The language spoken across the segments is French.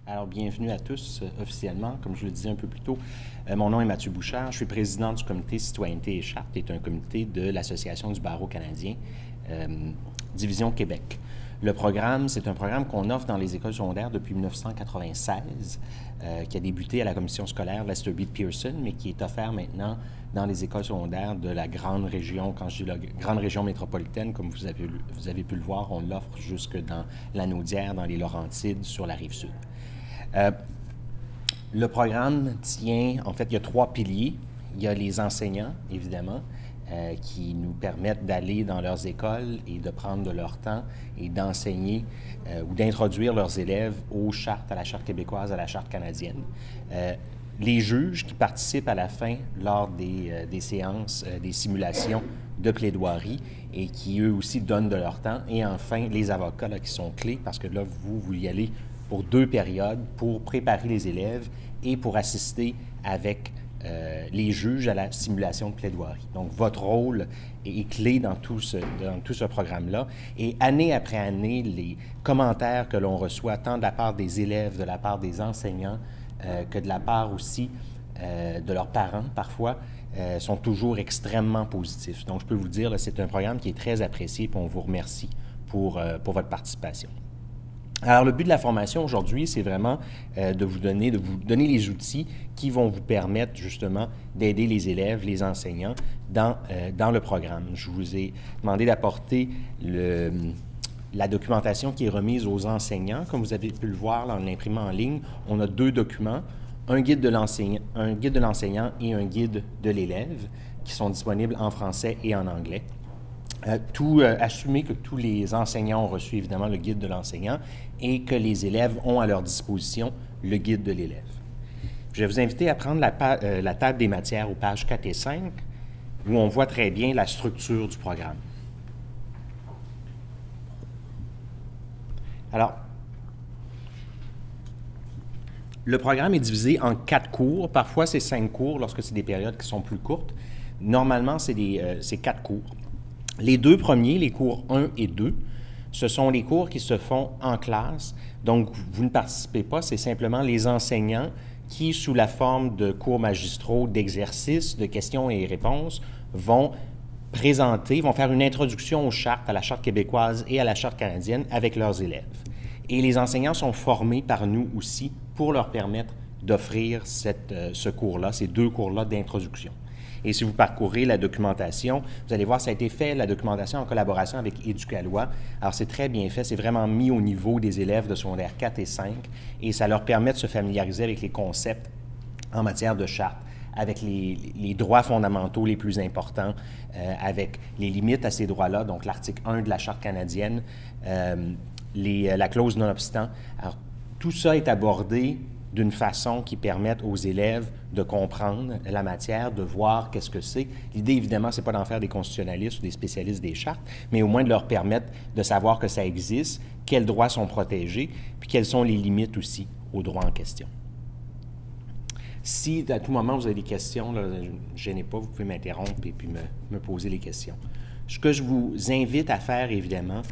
Alors, bienvenue à tous officiellement. Comme je le disais un peu plus tôt, mon nom est Mathieu Bouchard. Je suis président du comité Citoyenneté et Charte, qui est un comité de l'Association du barreau canadien, Division Québec. Le programme, c'est un programme qu'on offre dans les écoles secondaires depuis 1996, qui a débuté à la commission scolaire Lester B. Pearson, mais qui est offert maintenant dans les écoles secondaires de la grande région. Quand je dis la grande région métropolitaine, comme vous avez pu le voir, on l'offre jusque dans la Naudière, dans les Laurentides, sur la Rive-Sud. Le programme tient, en fait, il y a 3 piliers. Il y a les enseignants, évidemment, qui nous permettent d'aller dans leurs écoles et de prendre de leur temps et d'enseigner ou d'introduire leurs élèves aux chartes, à la Charte québécoise, à la Charte canadienne. Les juges qui participent à la fin lors des séances, des simulations de plaidoirie et qui, eux aussi, donnent de leur temps. Et enfin, les avocats là, qui sont clés parce que là, vous y allez pour 2 périodes pour préparer les élèves et pour assister avec les juges à la simulation de plaidoirie. Donc, votre rôle est clé dans tout ce programme-là. Et année après année, les commentaires que l'on reçoit, tant de la part des élèves, de la part des enseignants, que de la part aussi de leurs parents, parfois, sont toujours extrêmement positifs. Donc, je peux vous dire, c'est un programme qui est très apprécié, et on vous remercie pour votre participation. Alors, le but de la formation aujourd'hui, c'est vraiment de vous donner les outils qui vont vous permettre justement d'aider les élèves, les enseignants dans le programme. Je vous ai demandé d'apporter la documentation qui est remise aux enseignants. Comme vous avez pu le voir là, en l'imprimant en ligne, on a 2 documents, un guide de l'enseignant et un guide de l'élève qui sont disponibles en français et en anglais. Assumer que tous les enseignants ont reçu évidemment le guide de l'enseignant et que les élèves ont à leur disposition le guide de l'élève. Je vais vous inviter à prendre la table des matières aux pages 4 et 5 où on voit très bien la structure du programme. Alors, le programme est divisé en 4 cours. Parfois, c'est 5 cours lorsque c'est des périodes qui sont plus courtes. Normalement, c'est 4 cours. Les 2 premiers, les cours 1 et 2, ce sont les cours qui se font en classe. Donc, vous ne participez pas, c'est simplement les enseignants qui, sous la forme de cours magistraux, d'exercices, de questions et réponses, vont faire une introduction aux chartes, à la Charte québécoise et à la Charte canadienne avec leurs élèves. Et les enseignants sont formés par nous aussi pour leur permettre d'offrir ce cours-là, ces 2 cours-là d'introduction. Et si vous parcourez la documentation, vous allez voir, ça a été fait, la documentation en collaboration avec Éducalois. Alors, c'est très bien fait, c'est vraiment mis au niveau des élèves de secondaire 4 et 5, et ça leur permet de se familiariser avec les concepts en matière de charte, avec les droits fondamentaux les plus importants, avec les limites à ces droits-là, donc l'article 1 de la Charte canadienne, la clause non-obstant. Alors, tout ça est abordé d'une façon qui permette aux élèves de comprendre la matière, de voir qu'est-ce que c'est. L'idée, évidemment, c'est pas d'en faire des constitutionnalistes ou des spécialistes des chartes, mais au moins de leur permettre de savoir que ça existe, quels droits sont protégés, puis quelles sont les limites aussi aux droits en question. Si, à tout moment, vous avez des questions, ne gênez pas, vous pouvez m'interrompre et puis me poser les questions. Ce que je vous invite à faire, évidemment,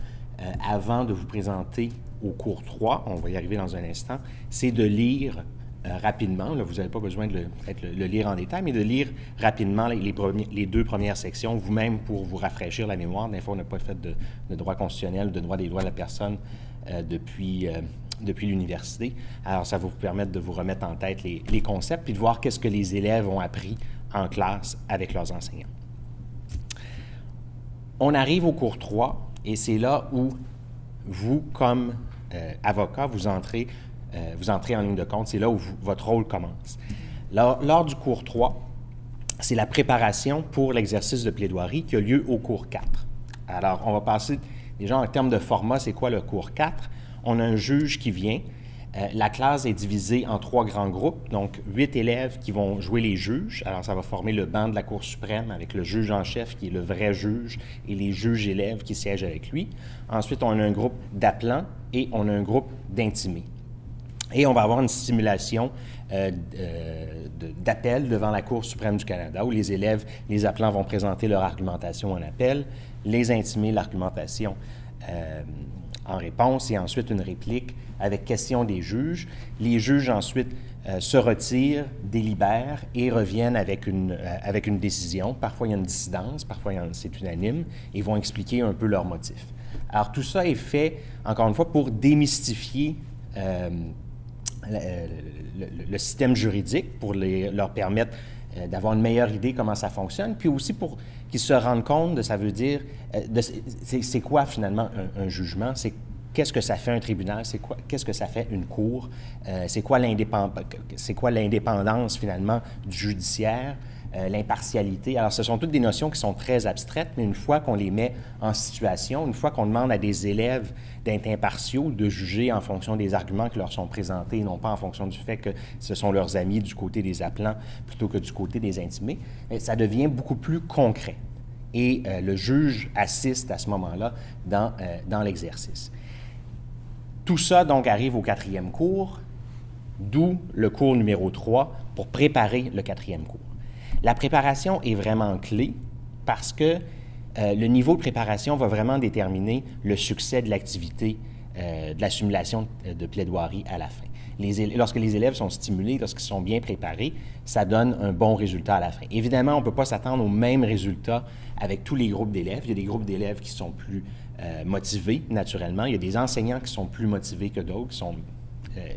avant de vous présenter au cours 3, on va y arriver dans un instant, c'est de lire rapidement. Là, vous n'avez pas besoin de le lire en détail, mais de lire rapidement les 2 premières sections, vous-même pour vous rafraîchir la mémoire. Des fois, on n'a pas fait de droit constitutionnel, de droit des droits de la personne depuis l'université. Alors, ça va vous permettre de vous remettre en tête les concepts puis de voir qu'est-ce que les élèves ont appris en classe avec leurs enseignants. On arrive au cours 3 et c'est là où vous, comme avocat, vous entrez en ligne de compte. C'est là où votre rôle commence. Lors du cours 3, c'est la préparation pour l'exercice de plaidoirie qui a lieu au cours 4. Alors, on va passer, déjà en termes de format, c'est quoi le cours 4? On a un juge qui vient. La classe est divisée en 3 grands groupes, donc 8 élèves qui vont jouer les juges. Alors, ça va former le banc de la Cour suprême avec le juge en chef qui est le vrai juge et les juges élèves qui siègent avec lui. Ensuite, on a un groupe d'appelants et on a un groupe d'intimés. Et on va avoir une simulation d'appel devant la Cour suprême du Canada où les élèves, les appelants vont présenter leur argumentation en appel, les intimés, l'argumentation en réponse et ensuite une réplique avec question des juges. Les juges ensuite se retirent, délibèrent et reviennent avec une décision. Parfois, il y a une dissidence, parfois, c'est unanime, et vont expliquer un peu leurs motifs. Alors, tout ça est fait, encore une fois, pour démystifier le système juridique, pour leur permettre d'avoir une meilleure idée comment ça fonctionne, puis aussi pour qu'ils se rendent compte de, ça veut dire, c'est quoi finalement un jugement, qu'est-ce que ça fait un tribunal, qu'est-ce que ça fait une cour, c'est quoi l'indépendance finalement du judiciaire, l'impartialité. Alors, ce sont toutes des notions qui sont très abstraites, mais une fois qu'on les met en situation, une fois qu'on demande à des élèves d'être impartiaux, de juger en fonction des arguments qui leur sont présentés, et non pas en fonction du fait que ce sont leurs amis du côté des appelants plutôt que du côté des intimés, ça devient beaucoup plus concret. Et le juge assiste à ce moment-là dans l'exercice. Tout ça, donc, arrive au 4e cours, d'où le cours numéro 3 pour préparer le 4e cours. La préparation est vraiment clé parce que le niveau de préparation va vraiment déterminer le succès de l'activité de la simulation de plaidoirie à la fin. Lorsque les élèves sont stimulés, lorsqu'ils sont bien préparés, ça donne un bon résultat à la fin. Évidemment, on ne peut pas s'attendre au même résultat avec tous les groupes d'élèves. Il y a des groupes d'élèves qui sont plus motivés, naturellement. Il y a des enseignants qui sont plus motivés que d'autres,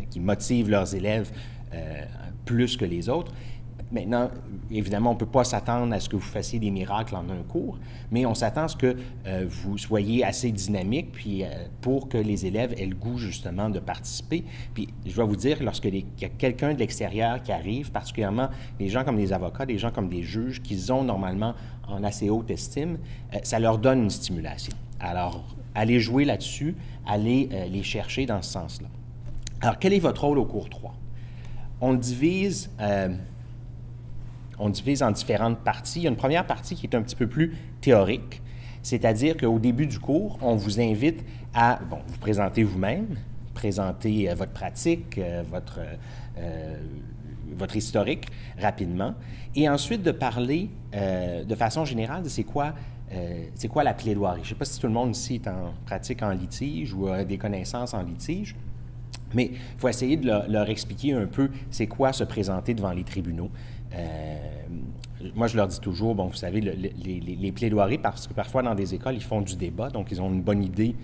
qui motivent leurs élèves plus que les autres. Maintenant, évidemment, on ne peut pas s'attendre à ce que vous fassiez des miracles en un cours, mais on s'attend à ce que vous soyez assez dynamique puis, pour que les élèves aient le goût, justement, de participer. Puis, je dois vous dire, lorsqu'il y a quelqu'un de l'extérieur qui arrive, particulièrement des gens comme des avocats, des gens comme des juges, qu'ils ont normalement en assez haute estime, ça leur donne une stimulation. Alors, allez jouer là-dessus, allez les chercher dans ce sens-là. Alors, quel est votre rôle au cours 3? On le divise... On divise en différentes parties. Il y a une première partie qui est un petit peu plus théorique, c'est-à-dire qu'au début du cours, on vous invite à vous présenter vous-même, présenter votre pratique, votre historique rapidement, et ensuite de parler de façon générale de c'est quoi la plaidoirie. Je ne sais pas si tout le monde ici est en pratique en litige ou a des connaissances en litige, mais il faut essayer de leur expliquer un peu c'est quoi se présenter devant les tribunaux. Moi, je leur dis toujours, vous savez, les plaidoiries, parce que parfois dans des écoles, ils font du débat, donc ils ont une bonne idée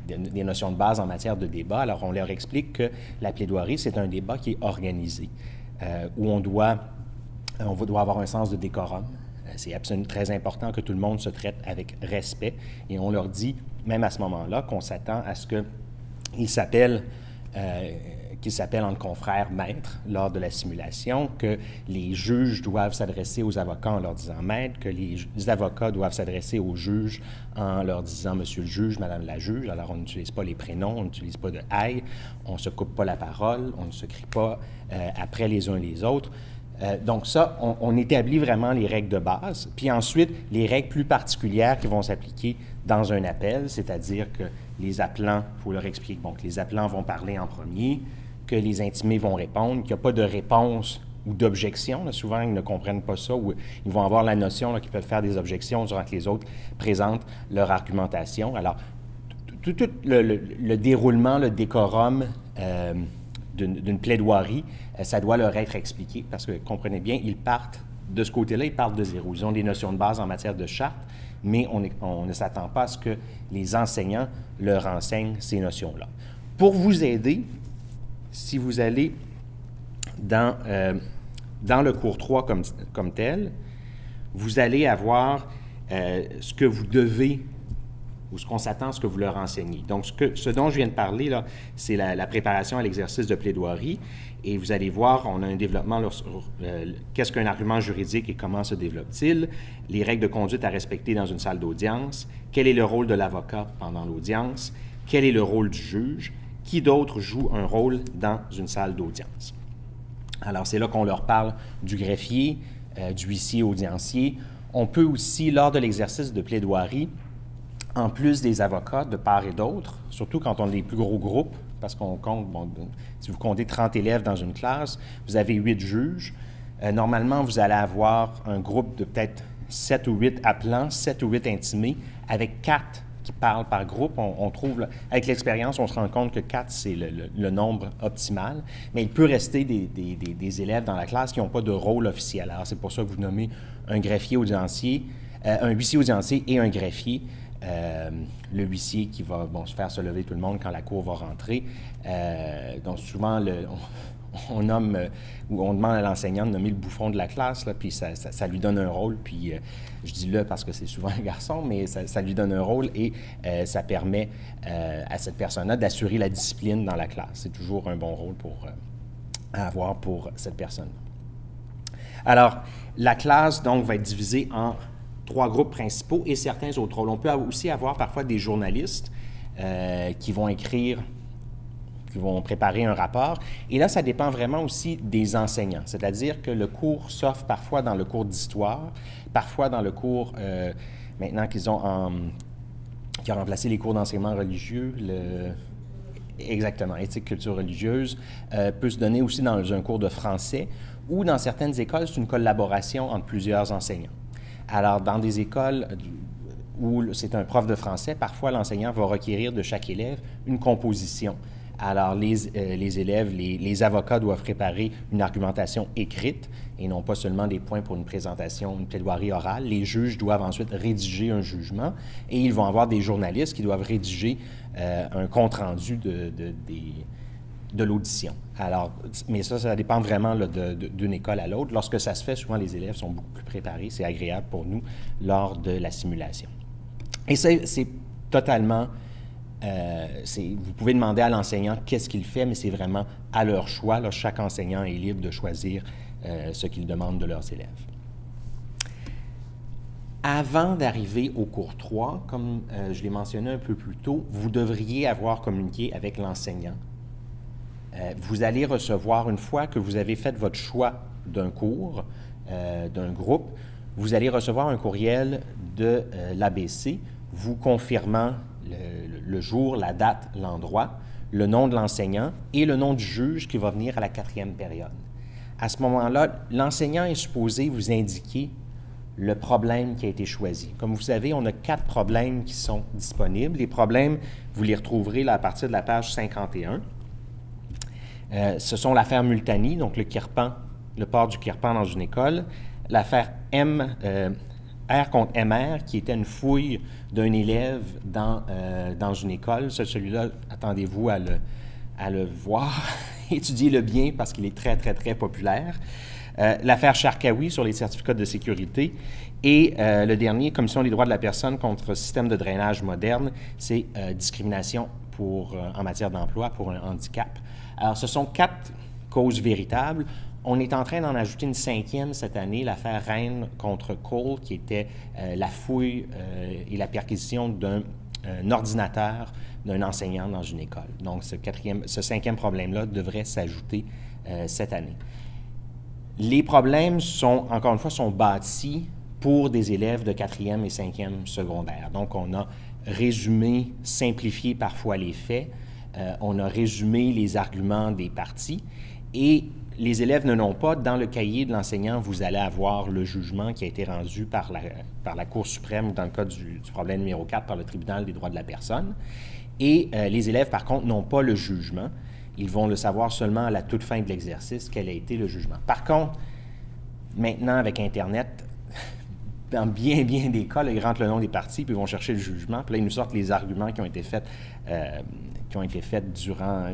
des notions de base en matière de débat. Alors, on leur explique que la plaidoirie, c'est un débat qui est organisé, où on doit avoir un sens de décorum. C'est absolument très important que tout le monde se traite avec respect, et on leur dit, même à ce moment-là, qu'on s'attend à ce qu'ils s'appellent entre confrères maîtres lors de la simulation, que les juges doivent s'adresser aux avocats en leur disant « maître », que les avocats doivent s'adresser aux juges en leur disant « monsieur le juge, madame la juge ». Alors, on n'utilise pas les prénoms, on n'utilise pas de « aïe », on ne se coupe pas la parole, on ne se crie pas après les uns les autres. Donc ça, on établit vraiment les règles de base. Puis ensuite, les règles plus particulières qui vont s'appliquer dans un appel, c'est-à-dire que les appelants, il faut leur expliquer que les appelants vont parler en premier, que les intimés vont répondre, qu'il n'y a pas de réponse ou d'objection. Là, souvent, ils ne comprennent pas ça, ou ils vont avoir la notion qu'ils peuvent faire des objections durant que les autres présentent leur argumentation. Alors, tout le déroulement, le décorum d'une plaidoirie, ça doit leur être expliqué, parce que, comprenez bien, ils partent de ce côté-là, ils partent de zéro. Ils ont des notions de base en matière de charte, mais on ne s'attend pas à ce que les enseignants leur enseignent ces notions-là. Pour vous aider, si vous allez dans le cours 3 comme tel, vous allez avoir ce que vous devez ou ce qu'on s'attend à ce que vous leur enseignez. Donc, ce dont je viens de parler, là, c'est la préparation à l'exercice de plaidoirie. Et vous allez voir, on a un développement sur qu'est-ce qu'un argument juridique et comment se développe-t-il, les règles de conduite à respecter dans une salle d'audience, quel est le rôle de l'avocat pendant l'audience, quel est le rôle du juge, qui d'autre joue un rôle dans une salle d'audience. Alors, c'est là qu'on leur parle du greffier, du huissier audiencier. On peut aussi, lors de l'exercice de plaidoirie, en plus des avocats de part et d'autre, surtout quand on a des plus gros groupes, parce qu'on compte, si vous comptez 30 élèves dans une classe, vous avez 8 juges. Normalement, vous allez avoir un groupe de peut-être 7 ou 8 appelants, 7 ou 8 intimés, avec 4 qui parlent par groupe. On trouve, avec l'expérience, on se rend compte que 4, c'est le nombre optimal, mais il peut rester des élèves dans la classe qui n'ont pas de rôle officiel. Alors, c'est pour ça que vous nommez un greffier audiencier, un huissier audiencier et un greffier. Le huissier qui va se faire se lever tout le monde quand la cour va rentrer. Donc, souvent, on nomme ou on demande à l'enseignant de nommer le bouffon de la classe, là, puis ça lui donne un rôle, puis je dis « le » parce que c'est souvent un garçon, mais ça lui donne un rôle et ça permet à cette personne-là d'assurer la discipline dans la classe. C'est toujours un bon rôle à avoir pour cette personne. Alors, la classe, donc, va être divisée en 3 groupes principaux et certains autres rôles. On peut aussi avoir parfois des journalistes qui vont écrire, qui vont préparer un rapport. Et là, ça dépend vraiment aussi des enseignants. C'est-à-dire que le cours s'offre parfois dans le cours d'histoire, parfois dans le cours, maintenant qui ont remplacé les cours d'enseignement religieux, exactement, éthique, culture religieuse, peut se donner aussi dans un cours de français ou dans certaines écoles, c'est une collaboration entre plusieurs enseignants. Alors, dans des écoles où c'est un prof de français, parfois l'enseignant va requérir de chaque élève une composition. Alors, les élèves, les avocats doivent préparer une argumentation écrite et non pas seulement des points pour une présentation, une plaidoirie orale. Les juges doivent ensuite rédiger un jugement et ils vont avoir des journalistes qui doivent rédiger un compte-rendu de l'audition. Alors, mais ça dépend vraiment d'une école à l'autre. Lorsque ça se fait, souvent les élèves sont beaucoup plus préparés. C'est agréable pour nous lors de la simulation. Et c'est totalement... vous pouvez demander à l'enseignant qu'est-ce qu'il fait, mais c'est vraiment à leur choix. Là, chaque enseignant est libre de choisir ce qu'il demande de leurs élèves. Avant d'arriver au cours 3, comme je l'ai mentionné un peu plus tôt, vous devriez avoir communiqué avec l'enseignant. Vous allez recevoir, une fois que vous avez fait votre choix d'un cours, d'un groupe, vous allez recevoir un courriel de l'ABC vous confirmant le jour, la date, l'endroit, le nom de l'enseignant et le nom du juge qui va venir à la 4e période. À ce moment-là, l'enseignant est supposé vous indiquer le problème qui a été choisi. Comme vous savez, on a 4 problèmes qui sont disponibles. Les problèmes, vous les retrouverez là, à partir de la page 51. Ce sont l'affaire Multani, donc le port du kirpan dans une école, l'affaire R contre MR, qui était une fouille d'un élève dans une école. Celui-là, attendez-vous à le voir, étudiez-le bien parce qu'il est très, très, très populaire. L'affaire Charkaoui sur les certificats de sécurité. Et le dernier, Commission des droits de la personne contre système de drainage moderne, c'est discrimination en matière d'emploi pour un handicap. Alors, ce sont 4 causes véritables. On est en train d'en ajouter une 5e cette année, l'affaire Rennes contre Cole, qui était la fouille et la perquisition d'un ordinateur d'un enseignant dans une école. Donc, ce 5e problème-là devrait s'ajouter cette année. Les problèmes encore une fois, sont bâtis pour des élèves de 4e et 5e secondaire. Donc, on a résumé, simplifié parfois les faits, on a résumé les arguments des parties et les élèves ne l'ont pas. Dans le cahier de l'enseignant, vous allez avoir le jugement qui a été rendu par la Cour suprême ou dans le cas du problème numéro 4 par le Tribunal des droits de la personne. Et les élèves, par contre, n'ont pas le jugement. Ils vont le savoir seulement à la toute fin de l'exercice, quel a été le jugement. Par contre, maintenant, avec Internet, dans bien des cas, là, ils rentrent le nom des parties, puis ils vont chercher le jugement, puis là, ils nous sortent les arguments qui ont été faits durant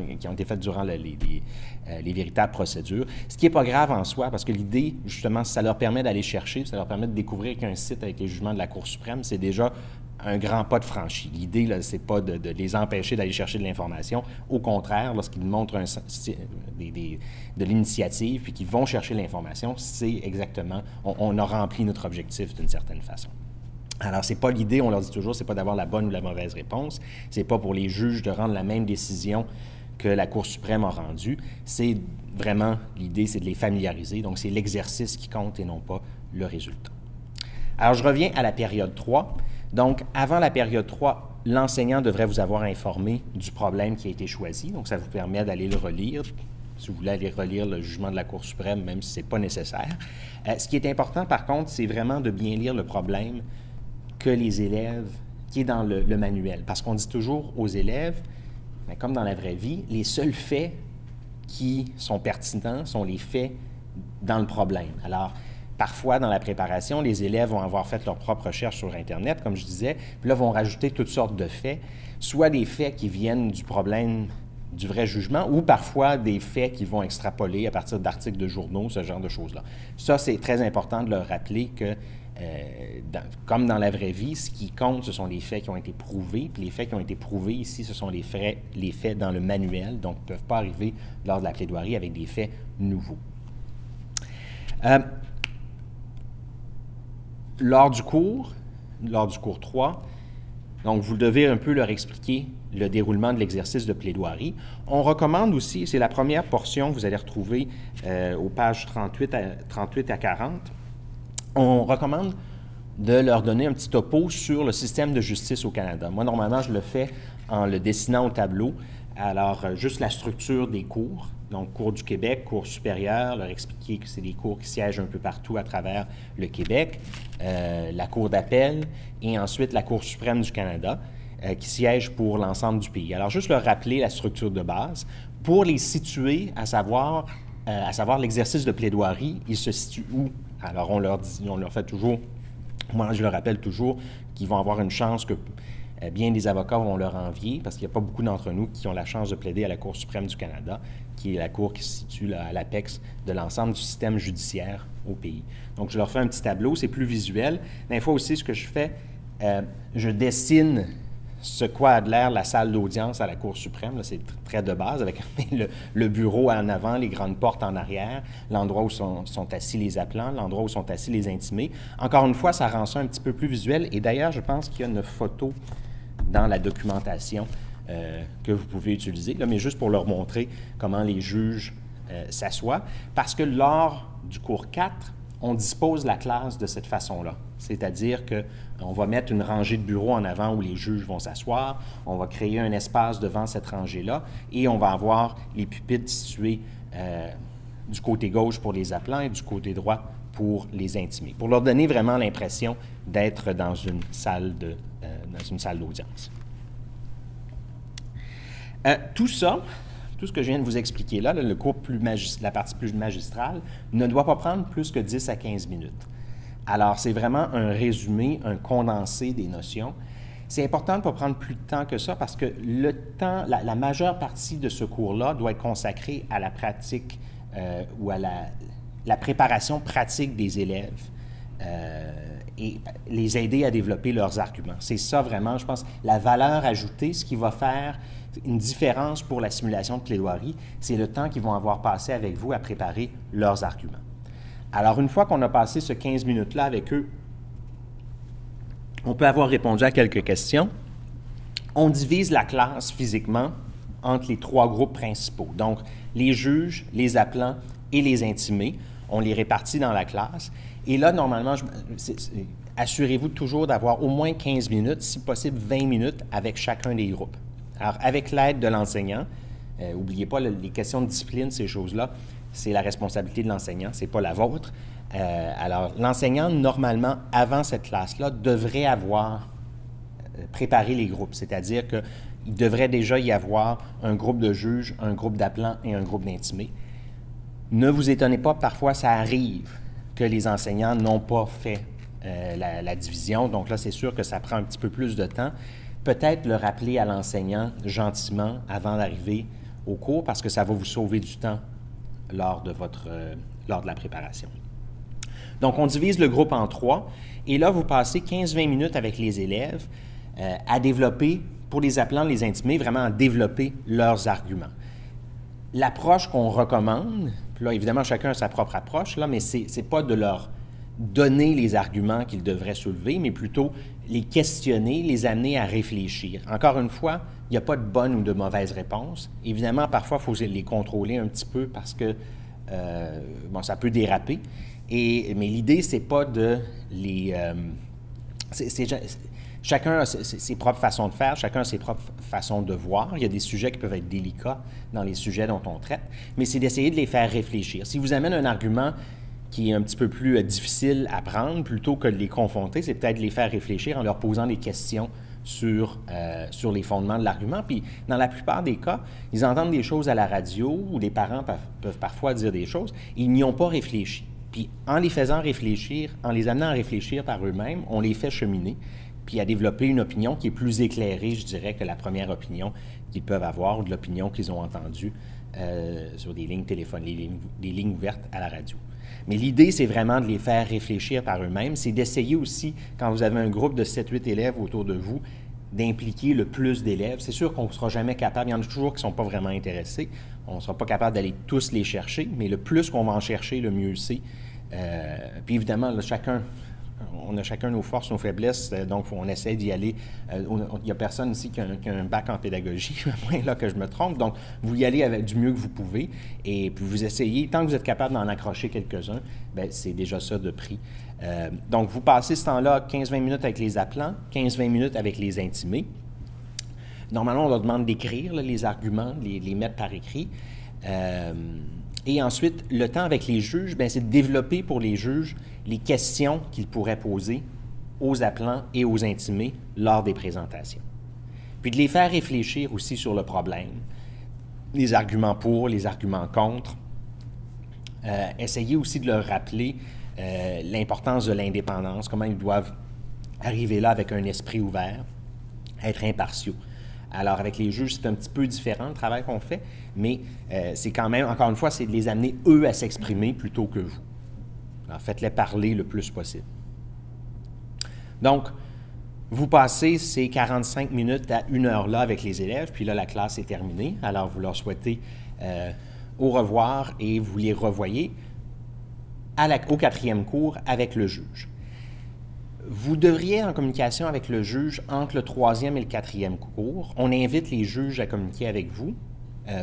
les véritables procédures. Ce qui n'est pas grave en soi, parce que l'idée, justement, ça leur permet d'aller chercher, ça leur permet de découvrir qu'un site avec les jugements de la Cour suprême, c'est déjà un grand pas de franchi. L'idée, ce n'est pas de les empêcher d'aller chercher de l'information. Au contraire, lorsqu'ils montrent de l'initiative puis qu'ils vont chercher l'information, c'est exactement, on a rempli notre objectif d'une certaine façon. Alors, ce n'est pas l'idée, on leur dit toujours, ce n'est pas d'avoir la bonne ou la mauvaise réponse, ce n'est pas pour les juges de rendre la même décision que la Cour suprême a rendue, c'est vraiment, l'idée, c'est de les familiariser, donc c'est l'exercice qui compte et non pas le résultat. Alors, je reviens à la période 3. Donc, avant la période 3, l'enseignant devrait vous avoir informé du problème qui a été choisi. Donc, ça vous permet d'aller le relire, si vous voulez aller relire le jugement de la Cour suprême, même si ce n'est pas nécessaire. Ce qui est important, par contre, c'est vraiment de bien lire le problème que les élèves qui est dans le manuel. Parce qu'on dit toujours aux élèves, bien, comme dans la vraie vie, les seuls faits qui sont pertinents sont les faits dans le problème. Alors, parfois, dans la préparation, les élèves vont avoir fait leur propre recherche sur Internet, comme je disais, puis là, vont rajouter toutes sortes de faits, soit des faits qui viennent du problème du vrai jugement, ou parfois des faits qu'ils vont extrapoler à partir d'articles de journaux, ce genre de choses-là. Ça, c'est très important de leur rappeler que, comme dans la vraie vie, ce qui compte, ce sont les faits qui ont été prouvés, puis les faits qui ont été prouvés ici, ce sont les faits dans le manuel, donc ils ne peuvent pas arriver lors de la plaidoirie avec des faits nouveaux. Lors du cours 3, donc vous devez un peu leur expliquer le déroulement de l'exercice de plaidoirie. On recommande aussi, c'est la première portion que vous allez retrouver aux pages 38 à 40, on recommande de leur donner un petit topo sur le système de justice au Canada. Moi, normalement, je le fais en le dessinant au tableau. Alors, juste la structure des cours, donc cours du Québec, cours supérieur, leur expliquer que c'est des cours qui siègent un peu partout à travers le Québec, la cour d'appel et ensuite la Cour suprême du Canada, qui siège pour l'ensemble du pays. Alors, juste leur rappeler la structure de base pour les situer, à savoir l'exercice de plaidoirie, il se situe où? Alors, on leur fait toujours, moi je leur rappelle toujours qu'ils vont avoir une chance que bien des avocats vont leur envier, parce qu'il n'y a pas beaucoup d'entre nous qui ont la chance de plaider à la Cour suprême du Canada, qui est la cour qui se situe à l'apex de l'ensemble du système judiciaire au pays. Donc, je leur fais un petit tableau, c'est plus visuel. Des fois aussi, ce que je fais, je dessine ce quoi a de l'air la salle d'audience à la Cour suprême. C'est très de base, avec le bureau en avant, les grandes portes en arrière, l'endroit où sont assis les appelants, l'endroit où sont assis les intimés. Encore une fois, ça rend ça un petit peu plus visuel. Et d'ailleurs, je pense qu'il y a une photo dans la documentation que vous pouvez utiliser, là, mais juste pour leur montrer comment les juges s'assoient. Parce que lors du cours 4, on dispose la classe de cette façon-là. C'est-à-dire qu'on va mettre une rangée de bureaux en avant où les juges vont s'asseoir, on va créer un espace devant cette rangée-là et on va avoir les pupitres situés du côté gauche pour les appelants et du côté droit pour les intimés, pour leur donner vraiment l'impression d'être dans une salle d'audience. Tout ça, tout ce que je viens de vous expliquer là, le cours la partie plus magistrale, ne doit pas prendre plus que 10 à 15 minutes. Alors, c'est vraiment un résumé, un condensé des notions. C'est important de ne pas prendre plus de temps que ça parce que le temps, la majeure partie de ce cours-là doit être consacrée à la pratique ou à la préparation pratique des élèves et les aider à développer leurs arguments. C'est ça vraiment, je pense, la valeur ajoutée, ce qui va faire une différence pour la simulation de plaidoirie, c'est le temps qu'ils vont avoir passé avec vous à préparer leurs arguments. Alors, une fois qu'on a passé ce 15 minutes-là avec eux, on peut avoir répondu à quelques questions. On divise la classe physiquement entre les 3 groupes principaux. Donc, les juges, les appelants et les intimés. On les répartit dans la classe. Et là, normalement, assurez-vous toujours d'avoir au moins 15 minutes, si possible 20 minutes avec chacun des groupes. Alors, avec l'aide de l'enseignant, n'oubliez pas, les questions de discipline, ces choses-là, c'est la responsabilité de l'enseignant, ce n'est pas la vôtre. Alors, l'enseignant, normalement, avant cette classe-là, devrait avoir préparé les groupes, c'est-à-dire qu'il devrait déjà y avoir un groupe de juges, un groupe d'appelants et un groupe d'intimés. Ne vous étonnez pas, parfois, ça arrive que les enseignants n'ont pas fait la division, donc là, c'est sûr que ça prend un petit peu plus de temps. Peut-être le rappeler à l'enseignant gentiment avant d'arriver au cours parce que ça va vous sauver du temps lors de la préparation. Donc, on divise le groupe en 3 et là, vous passez 15-20 minutes avec les élèves à développer, pour les appelants, les intimés, vraiment à développer leurs arguments. L'approche qu'on recommande, puis là, évidemment, chacun a sa propre approche, là, mais ce n'est pas de leur donner les arguments qu'ils devraient soulever, mais plutôt les questionner, les amener à réfléchir. Encore une fois, il n'y a pas de bonne ou de mauvaise réponse. Évidemment, parfois, il faut les contrôler un petit peu parce que ça peut déraper. Mais l'idée, c'est pas de les... chacun a ses propres façons de faire, chacun a ses propres façons de voir. Il y a des sujets qui peuvent être délicats dans les sujets dont on traite, mais c'est d'essayer de les faire réfléchir. Si vous amènez un argument qui est un petit peu plus difficile à prendre, plutôt que de les confronter, c'est peut-être de les faire réfléchir en leur posant des questions sur les fondements de l'argument. Puis, dans la plupart des cas, ils entendent des choses à la radio ou les parents peuvent parfois dire des choses, ils n'y ont pas réfléchi. Puis, en les faisant réfléchir, en les amenant à réfléchir par eux-mêmes, on les fait cheminer, puis à développer une opinion qui est plus éclairée, je dirais, que la première opinion qu'ils peuvent avoir ou de l'opinion qu'ils ont entendue sur des lignes téléphoniques, des lignes ouvertes à la radio. Mais l'idée, c'est vraiment de les faire réfléchir par eux-mêmes. C'est d'essayer aussi, quand vous avez un groupe de 7-8 élèves autour de vous, d'impliquer le plus d'élèves. C'est sûr qu'on ne sera jamais capable, il y en a toujours qui ne sont pas vraiment intéressés, on ne sera pas capable d'aller tous les chercher, mais le plus qu'on va en chercher, le mieux c'est. Puis évidemment, là, on a chacun nos forces, nos faiblesses, donc on essaie d'y aller. Il n'y a personne ici qui a un bac en pédagogie, à moins là que je me trompe. Donc, vous y allez avec du mieux que vous pouvez et puis vous essayez. Tant que vous êtes capable d'en accrocher quelques-uns, bien, c'est déjà ça de prix. Donc, vous passez ce temps-là 15-20 minutes avec les appelants, 15-20 minutes avec les intimés. Normalement, on leur demande d'écrire les arguments, les mettre par écrit. Et ensuite, le temps avec les juges, bien, c'est de développer pour les juges les questions qu'ils pourraient poser aux appelants et aux intimés lors des présentations. Puis de les faire réfléchir aussi sur le problème, les arguments pour, les arguments contre. Essayer aussi de leur rappeler l'importance de l'indépendance, comment ils doivent arriver là avec un esprit ouvert, être impartiaux. Alors, avec les juges, c'est un petit peu différent le travail qu'on fait, mais c'est quand même, encore une fois, c'est de les amener, eux, à s'exprimer plutôt que vous. Alors, faites-les parler le plus possible. Donc, vous passez ces 45 minutes à 1 heure là avec les élèves, puis là, la classe est terminée. Alors, vous leur souhaitez au revoir et vous les revoyez au 4e cours avec le juge. Vous devriez être en communication avec le juge entre le 3e et le 4e cours. On invite les juges à communiquer avec vous.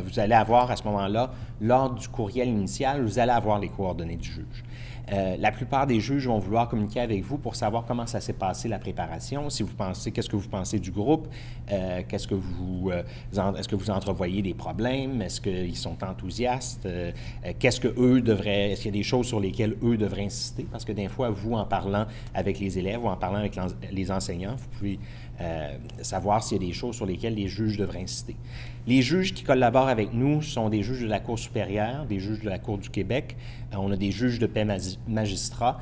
Vous allez avoir à ce moment-là, lors du courriel initial, vous allez avoir les coordonnées du juge. La plupart des juges vont vouloir communiquer avec vous pour savoir comment ça s'est passé la préparation, si vous pensez, qu'est-ce que vous pensez du groupe, est-ce que vous entrevoyez des problèmes, est-ce qu'ils sont enthousiastes, est-ce qu'il y a des choses sur lesquelles eux devraient insister, parce que des fois, vous, en parlant avec les élèves ou en parlant avec les enseignants, vous pouvez savoir s'il y a des choses sur lesquelles les juges devraient insister. Les juges qui collaborent avec nous sont des juges de la Cour supérieure, des juges de la Cour du Québec. On a des juges de paix magistrats,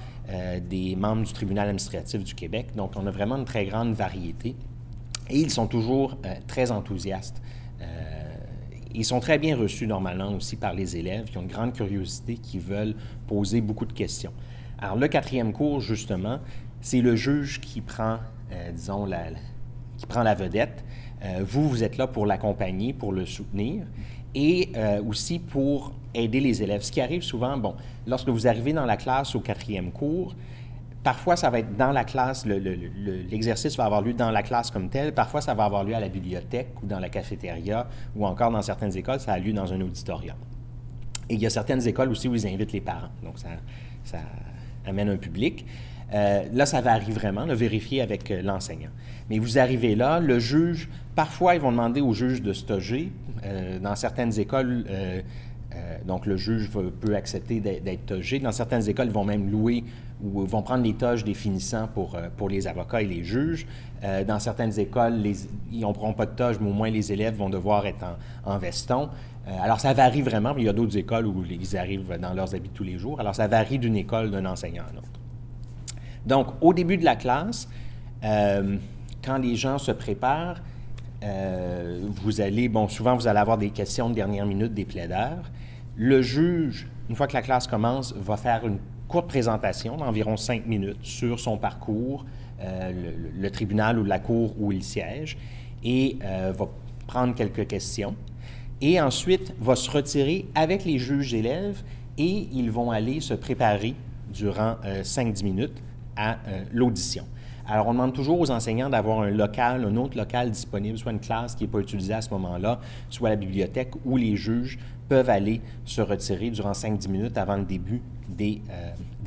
des membres du Tribunal administratif du Québec. Donc, on a vraiment une très grande variété. Et ils sont toujours très enthousiastes. Ils sont très bien reçus normalement aussi par les élèves qui ont une grande curiosité, qui veulent poser beaucoup de questions. Alors, le 4e cours, justement, c'est le juge qui prend, qui prend la vedette. Vous êtes là pour l'accompagner, pour le soutenir et aussi pour aider les élèves. Ce qui arrive souvent, lorsque vous arrivez dans la classe au 4e cours, parfois ça va être dans la classe, l'exercice va avoir lieu dans la classe comme tel, parfois ça va avoir lieu à la bibliothèque ou dans la cafétéria ou encore dans certaines écoles, ça a lieu dans un auditorium. Et il y a certaines écoles aussi où ils invitent les parents, donc ça amène un public. Là, ça varie vraiment, vérifier avec l'enseignant. Mais vous arrivez là, le juge, parfois, ils vont demander au juge de stager. Dans certaines écoles, donc le juge peut accepter d'être togé. Dans certaines écoles, ils vont même louer ou vont prendre les toges des finissants pour les avocats et les juges. Dans certaines écoles, ils n'auront pas de toge, mais au moins les élèves vont devoir être en veston. Alors, ça varie vraiment, mais il y a d'autres écoles où ils arrivent dans leurs habits tous les jours. Alors, ça varie d'une école, d'un enseignant à l'autre. Donc, au début de la classe, quand les gens se préparent, souvent vous allez avoir des questions de dernière minute des plaideurs. Le juge, une fois que la classe commence, va faire une courte présentation d'environ 5 minutes sur son parcours, le tribunal ou la cour où il siège, et va prendre quelques questions. Et ensuite, va se retirer avec les juges élèves et ils vont aller se préparer durant 5-10 minutes à l'audition. Alors, on demande toujours aux enseignants d'avoir un autre local disponible, soit une classe qui n'est pas utilisée à ce moment-là, soit la bibliothèque, où les juges peuvent aller se retirer durant 5-10 minutes avant le début des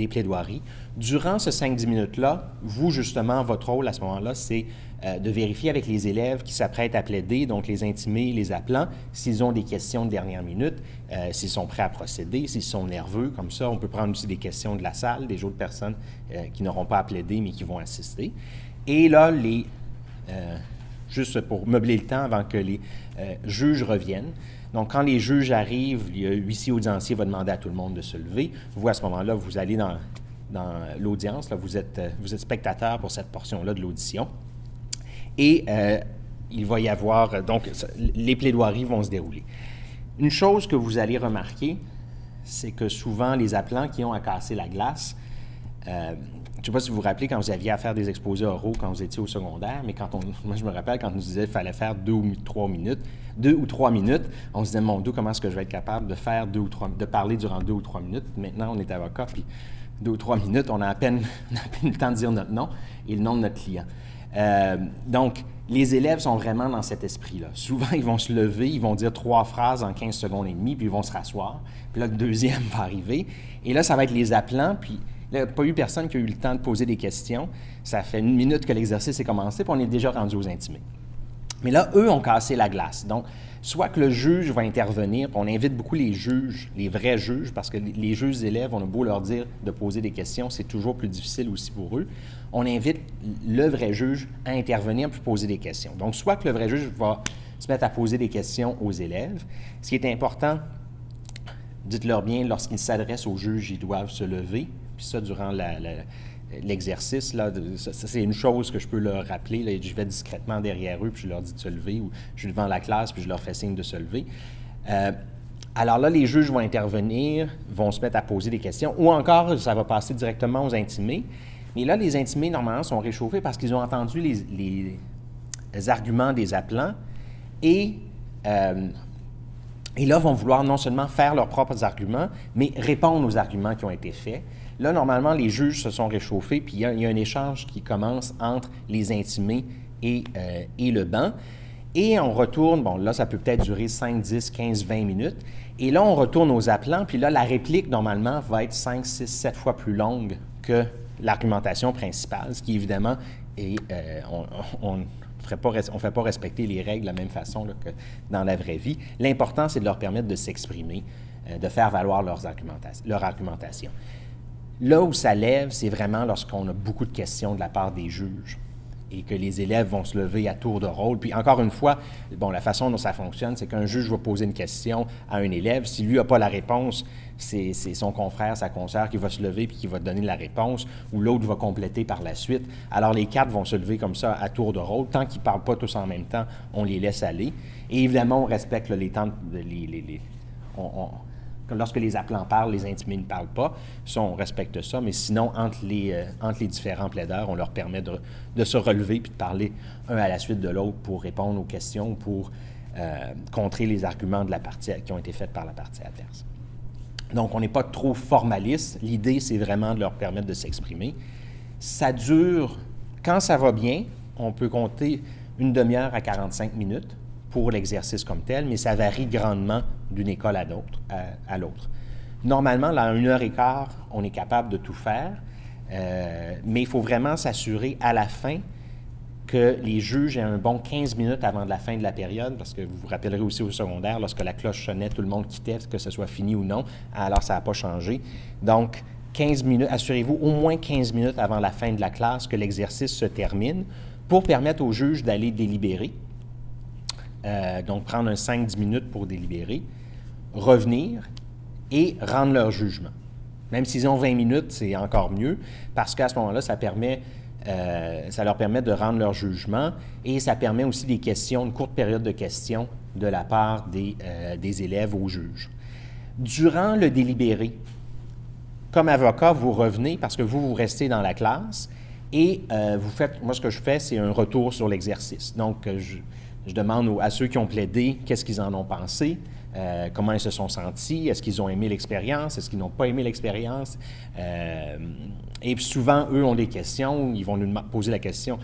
plaidoiries. Durant ces 5-10 minutes-là, vous, justement, votre rôle à ce moment-là, c'est de vérifier avec les élèves qui s'apprêtent à plaider, donc les intimés, les appelants, s'ils ont des questions de dernière minute, s'ils sont prêts à procéder, s'ils sont nerveux, comme ça, on peut prendre aussi des questions de la salle, des autres personnes qui n'auront pas à plaider, mais qui vont assister. Et là, les juste pour meubler le temps avant que les juges reviennent. Donc, quand les juges arrivent, l'huissier audiencier va demander à tout le monde de se lever. Vous, à ce moment-là, vous allez dans l'audience, vous êtes spectateur pour cette portion-là de l'audition. Et il va y avoir, donc, les plaidoiries vont se dérouler. Une chose que vous allez remarquer, c'est que souvent, les appelants qui ont à casser la glace, je ne sais pas si vous vous rappelez quand vous aviez à faire des exposés oraux quand vous étiez au secondaire, mais moi je me rappelle quand on nous disait qu'il fallait faire 2 ou 3 minutes, on se disait, mon Dieu, comment est-ce que je vais être capable de parler durant 2 ou 3 minutes? Maintenant, on est avocat, puis 2 ou 3 minutes, on a à peine le temps de dire notre nom et le nom de notre client. Donc, les élèves sont vraiment dans cet esprit-là. Souvent, ils vont se lever, ils vont dire 3 phrases en 15 secondes et demie, puis ils vont se rasseoir. Puis là, le deuxième va arriver. Et là, ça va être les appelants, puis il n'y a pas eu personne qui a eu le temps de poser des questions. Ça fait 1 minute que l'exercice est commencé, puis on est déjà rendu aux intimés. Mais là, eux ont cassé la glace. Donc, soit que le juge va intervenir, puis on invite beaucoup les juges, les vrais juges, parce que les juges élèves, on a beau leur dire de poser des questions, c'est toujours plus difficile aussi pour eux. On invite le vrai juge à intervenir puis poser des questions. Donc, soit que le vrai juge va se mettre à poser des questions aux élèves. Ce qui est important, dites-leur bien, lorsqu'ils s'adressent au juge, ils doivent se lever. Puis ça, durant l'exercice, là, c'est une chose que je peux leur rappeler. Là, je vais discrètement derrière eux, puis je leur dis de se lever, ou je suis devant la classe, puis je leur fais signe de se lever. Alors là, les juges vont intervenir, vont se mettre à poser des questions, ou encore, ça va passer directement aux intimés. Mais là, les intimés, normalement, sont réchauffés parce qu'ils ont entendu les arguments des appelants et là, vont vouloir non seulement faire leurs propres arguments, mais répondre aux arguments qui ont été faits. Là, normalement, les juges se sont réchauffés, puis il y a un échange qui commence entre les intimés et le banc. Et on retourne, bon, là, ça peut peut-être durer 5, 10, 15, 20 minutes. Et là, on retourne aux appelants, puis là, la réplique, normalement, va être 5, 6, 7 fois plus longue que l'argumentation principale, ce qui, évidemment, est, on ne fait pas respecter les règles de la même façon là, que dans la vraie vie. L'important, c'est de leur permettre de s'exprimer, de faire valoir leur argumentation. Là où ça lève, c'est vraiment lorsqu'on a beaucoup de questions de la part des juges et que les élèves vont se lever à tour de rôle. Puis encore une fois, bon, la façon dont ça fonctionne, c'est qu'un juge va poser une question à un élève. Si lui n'a pas la réponse, c'est son confrère, sa consoeur qui va se lever puis qui va donner la réponse, ou l'autre va compléter par la suite. Alors les 4 vont se lever comme ça à tour de rôle. Tant qu'ils ne parlent pas tous en même temps, on les laisse aller. Et évidemment, on respecte les temps, lorsque les appelants parlent, les intimés ne parlent pas. Ça, on respecte ça, mais sinon, entre les différents plaideurs, on leur permet de se relever puis de parler un à la suite de l'autre pour répondre aux questions, pour contrer les arguments de la partie qui ont été faits par la partie adverse. Donc, on n'est pas trop formaliste. L'idée, c'est vraiment de leur permettre de s'exprimer. Ça dure, quand ça va bien, on peut compter 1 demi-heure à 45 minutes pour l'exercice comme tel, mais ça varie grandement d'une école à l'autre. Normalement, là, en 1h15, on est capable de tout faire, mais il faut vraiment s'assurer à la fin que les juges aient un bon 15 minutes avant la fin de la période, parce que vous vous rappellerez aussi au secondaire, lorsque la cloche sonnait, tout le monde quittait, que ce soit fini ou non, alors ça n'a pas changé. Donc, 15 minutes, assurez-vous au moins 15 minutes avant la fin de la classe que l'exercice se termine pour permettre aux juges d'aller délibérer. Donc, prendre un 5-10 minutes pour délibérer, revenir et rendre leur jugement. Même s'ils ont 20 minutes, c'est encore mieux, parce qu'à ce moment-là, ça leur permet de rendre leur jugement et ça permet aussi des questions, une courte période de questions de la part des élèves aux juges. Durant le délibéré, comme avocat, vous revenez parce que vous restez dans la classe et vous faites, moi ce que je fais, c'est un retour sur l'exercice. Donc, je demande à ceux qui ont plaidé qu'est-ce qu'ils en ont pensé, comment ils se sont sentis, est-ce qu'ils ont aimé l'expérience, est-ce qu'ils n'ont pas aimé l'expérience. Et puis souvent, eux ont des questions, ils vont nous poser la question,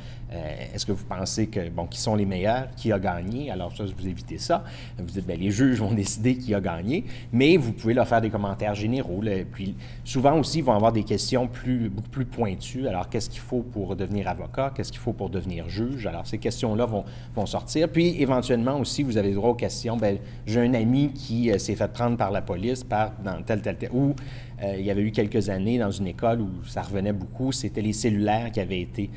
est-ce que vous pensez qui sont les meilleurs, qui a gagné? Alors ça, vous évitez ça. Vous dites, bien, les juges vont décider qui a gagné, mais vous pouvez leur faire des commentaires généraux. Là, puis souvent aussi, ils vont avoir des questions beaucoup plus pointues. Alors, qu'est-ce qu'il faut pour devenir avocat? Qu'est-ce qu'il faut pour devenir juge? Alors, ces questions-là vont sortir. Puis, éventuellement aussi, vous avez droit aux questions. Bien, j'ai un ami qui s'est fait prendre par la police, dans tel, ou il y avait eu quelques années dans une école où ça revenait beaucoup, c'était les cellulaires qui avaient été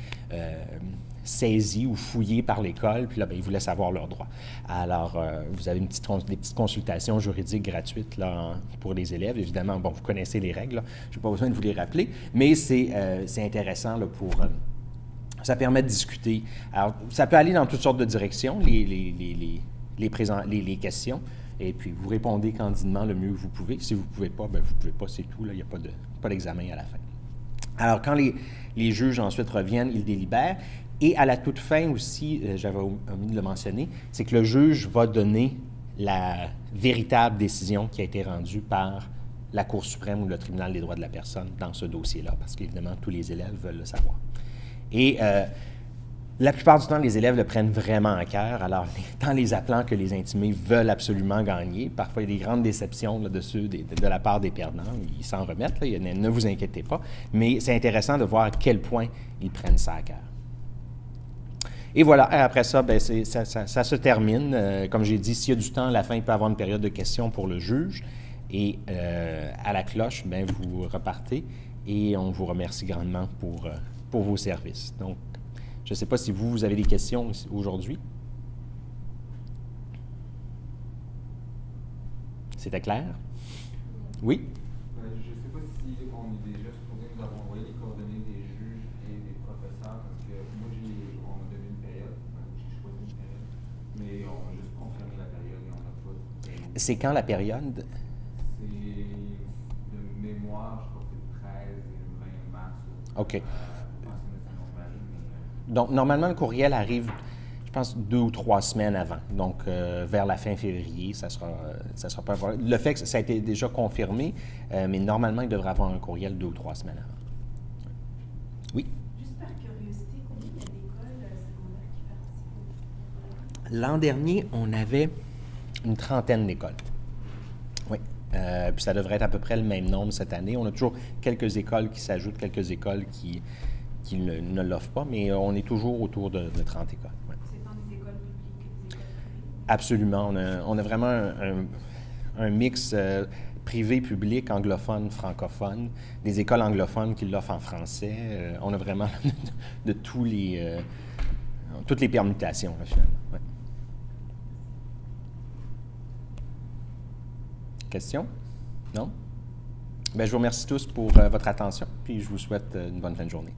saisis ou fouillés par l'école, puis là, bien, ils voulaient savoir leurs droits. Alors, vous avez des petites consultations juridiques gratuites là, pour les élèves. Évidemment, bon, vous connaissez les règles, je n'ai pas besoin de vous les rappeler, mais c'est intéressant là, pour... ça permet de discuter. Alors, ça peut aller dans toutes sortes de directions, les questions, et puis vous répondez candidement le mieux que vous pouvez. Si vous ne pouvez pas, bien, vous ne pouvez pas, c'est tout. Là, il n'y a pas d'examen à la fin. Alors, quand les juges ensuite reviennent, ils délibèrent. Et à la toute fin aussi, j'avais omis de le mentionner, c'est que le juge va donner la véritable décision qui a été rendue par la Cour suprême ou le Tribunal des droits de la personne dans ce dossier-là, parce qu'évidemment, tous les élèves veulent le savoir. Et la plupart du temps, les élèves le prennent vraiment à cœur. Alors, tant les appelants que les intimés veulent absolument gagner. Parfois, il y a des grandes déceptions là, de la part des perdants. Ils s'en remettent, là, ne vous inquiétez pas. Mais c'est intéressant de voir à quel point ils prennent ça à cœur. Et voilà, après ça, bien, ça se termine. Comme j'ai dit, s'il y a du temps, à la fin, il peut y avoir une période de questions pour le juge. Et à la cloche, bien, vous repartez. Et on vous remercie grandement pour vos services. Donc, je ne sais pas si vous avez des questions aujourd'hui. C'était clair? Oui? Je ne sais pas si on est déjà supposé nous avoir envoyé les coordonnées des juges et des professeurs, parce que moi, on m'a donné une période, j'ai choisi une période, mais on a juste confirmé la période et on n'a pas... C'est quand la période? C'est de mémoire, je crois que c'est le 13 et le 20 mars. OK. Donc, normalement, le courriel arrive, je pense, 2 ou 3 semaines avant. Donc, vers la fin février, ça sera pas un problème. Le fait que ça a été déjà confirmé, mais normalement, il devrait avoir un courriel 2 ou 3 semaines avant. Oui? Juste par curiosité, combien il y a d'écoles secondaires qui participent? L'an dernier, on avait une trentaine d'écoles. Oui. Puis ça devrait être à peu près le même nombre cette année. On a toujours quelques écoles qui s'ajoutent, quelques écoles qui ne l'offrent pas, mais on est toujours autour de 30 écoles. Ouais. C'est dans des écoles publiques et des écoles privées? Absolument. On a vraiment un mix privé, public, anglophone, francophone, des écoles anglophones qui l'offrent en français. On a vraiment de toutes les permutations, là, finalement. Ouais. Questions? Non? Bien, je vous remercie tous pour votre attention, puis je vous souhaite une bonne fin de journée.